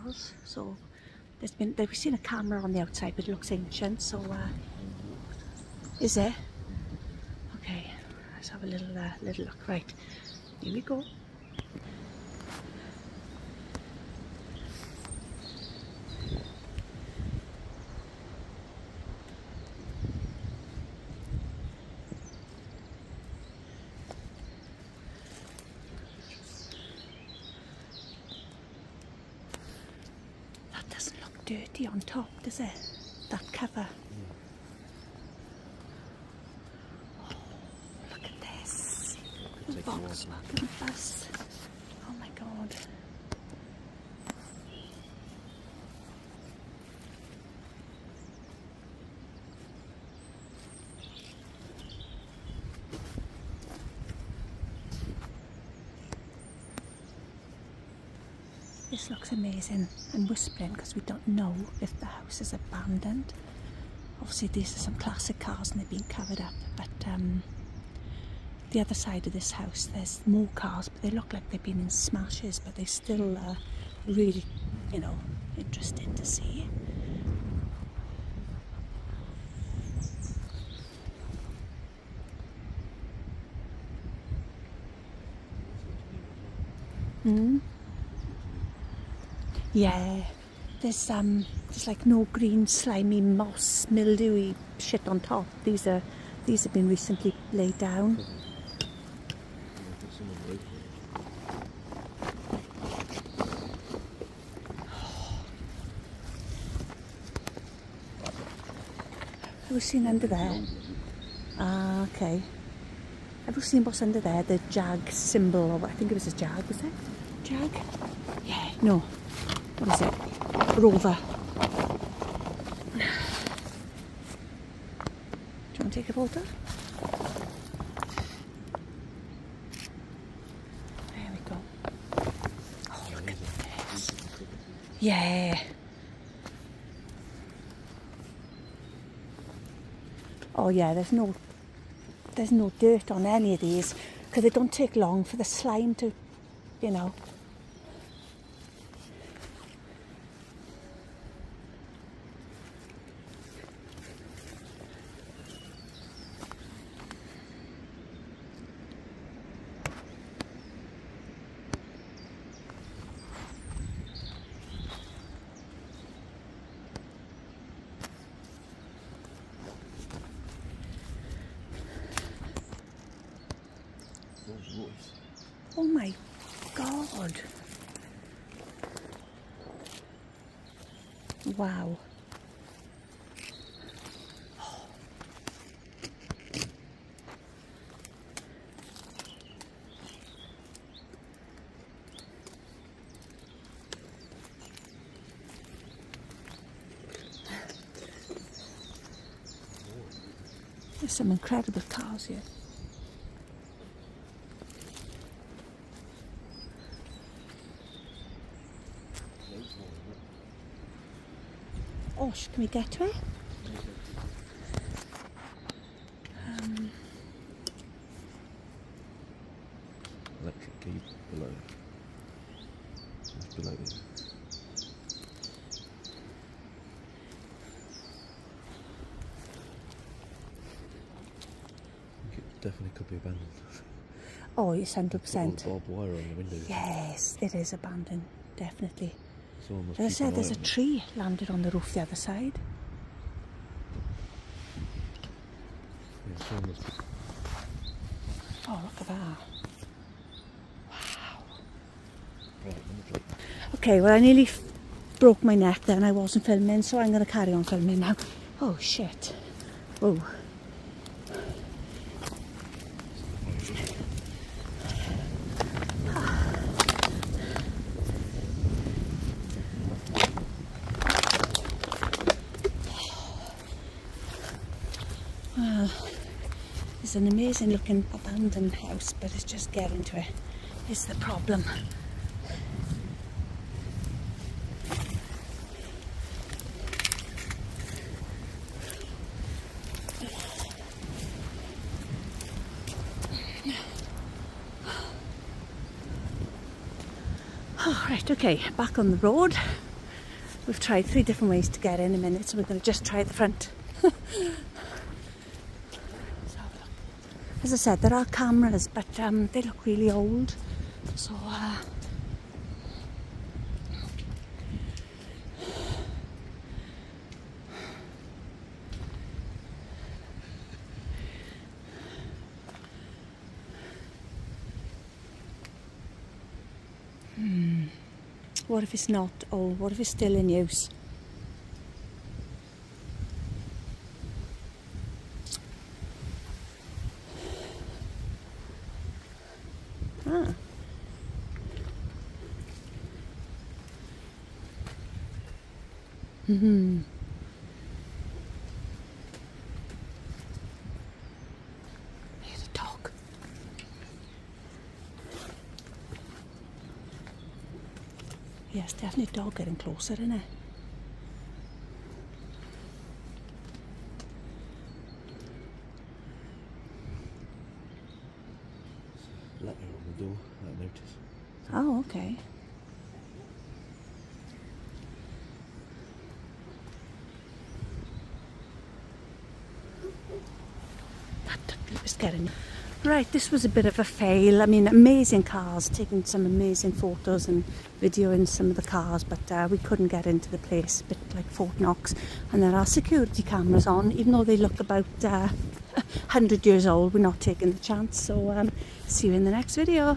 cars. So we've seen a camera on the outside, but it looks ancient. So is there? Okay, let's have a little look. Right, here we go. That doesn't look dirty on top, does it? That cover. Volkswagen bus. Oh my god. This looks amazing, and whispering because we don't know if the house is abandoned. Obviously these are some classic cars and they've been covered up, but the other side of this house there's more cars, but they look like they've been in smashes, but they still really, you know, interesting to see. Yeah, there's like no green slimy moss mildewy shit on top. These have been recently laid down. Have you seen under there? Ah, okay. Have you seen what's under there? The Jag symbol, or I think it was a Jag, was it? Jag? Yeah, no. What is it? Rover. Do you want to take a photo? There we go. Oh, look at this. Yeah. Oh yeah, there's no dirt on any of these because they don't take long for the slime to, you know. Oh my god. Wow. Oh. There's some incredible cars here. Oh, can we get to it? Electric key below. It's below it. I think it definitely could be abandoned. Oh, it's 100%. Barbed wire on the windows. Yes, it is abandoned, definitely. As I said, there's a tree landed on the roof the other side. Yeah, oh, look at that. Wow. Right, okay, well, I nearly broke my neck then. I wasn't filming, so I'm going to carry on filming now. Oh, shit. Oh. Well, it's an amazing looking abandoned house, but it's just getting to it is the problem. Oh, right, okay, back on the road. We've tried 3 different ways to get in a minute, so we're going to just try the front. As I said, there are cameras, but they look really old, so what if it's not old? What if it's still in use? Ah. Mm-hmm. Here's a dog. Yes, definitely a dog getting closer, isn't it? Letter on the door, that notice. Oh, okay. That was getting... Right, this was a bit of a fail. I mean, amazing cars, taking some amazing photos and videoing some of the cars, but we couldn't get into the place, a bit like Fort Knox. And there are security cameras on, even though they look about 100 years old, we're not taking the chance. So see you in the next video.